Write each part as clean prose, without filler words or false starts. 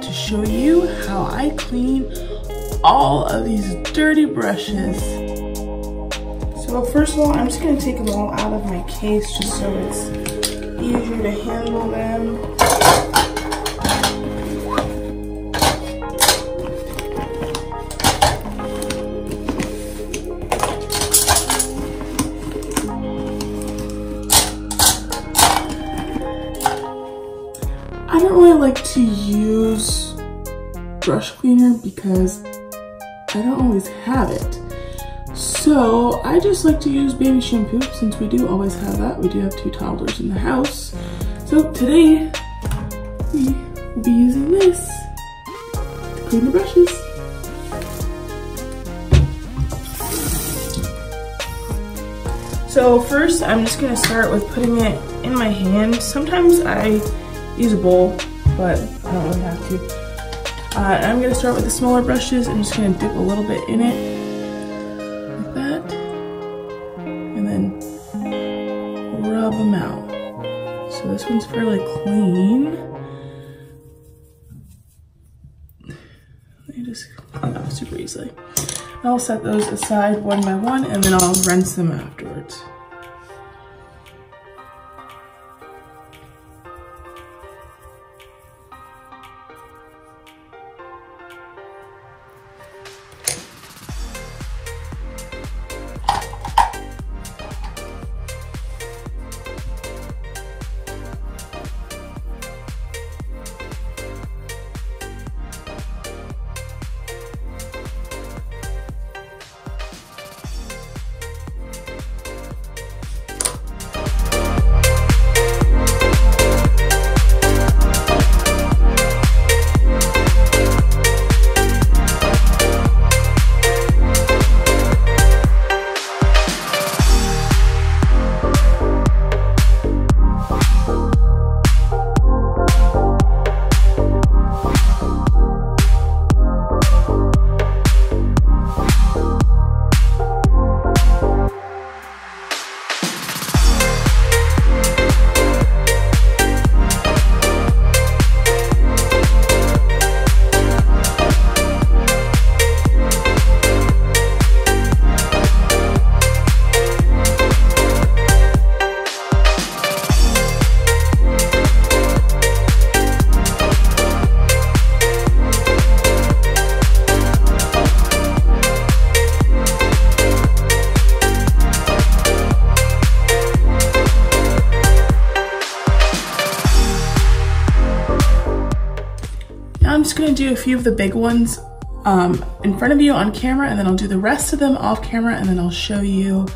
to show you how I clean all of these dirty brushes. So first of all, I'm just gonna take them all out of my case just so it's easier to handle them. I don't really like to use brush cleaner because I don't always have it. So I just like to use baby shampoo since we do always have that. We do have 2 toddlers in the house. So today we will be using this to clean the brushes. So first I'm just gonna start with putting it in my hand. Sometimes I use a bowl, but I don't really have to. I'm gonna start with the smaller brushes. I'm just gonna dip a little bit in it, like that, and then rub them out. So this one's fairly clean. Let me just clean it off super easily. I'll set those aside one by one, and then I'll rinse them afterwards. I'm just gonna do a few of the big ones in front of you on camera, and then I'll do the rest of them off camera, and then I'll show you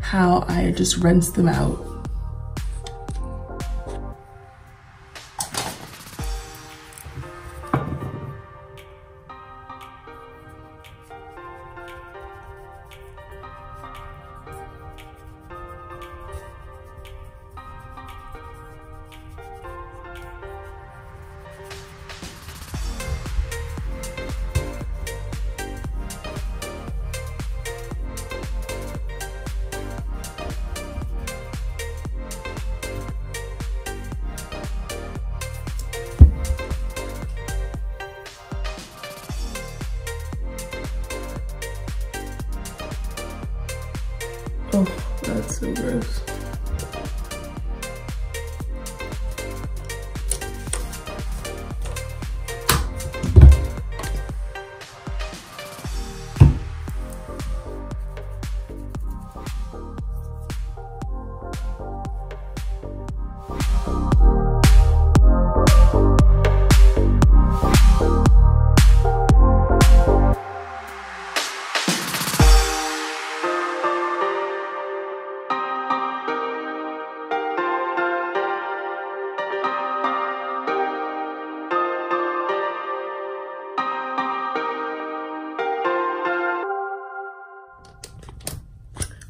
how I just rinse them out. Oh, that's so gross.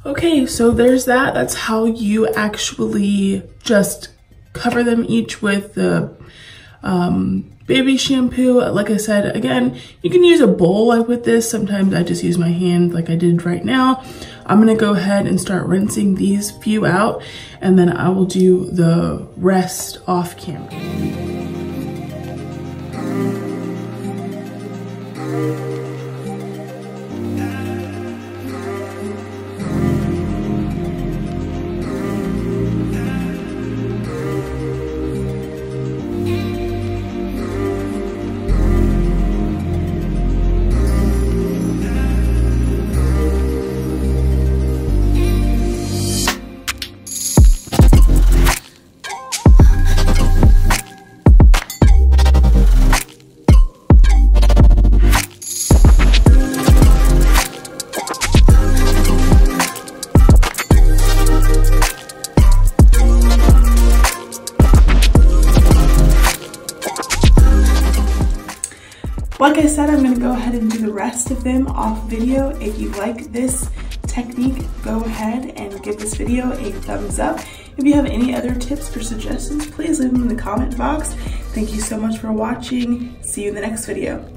Okay, so there's that. That's how you actually just cover them each with the baby shampoo. Like I said, again, you can use a bowl like with this. Sometimes I just use my hand like I did right now. I'm gonna go ahead and start rinsing these few out, and then I will do the rest off camera. Like I said, I'm gonna go ahead and do the rest of them off video. If you like this technique, go ahead and give this video a thumbs up. If you have any other tips or suggestions, please leave them in the comment box. Thank you so much for watching. See you in the next video.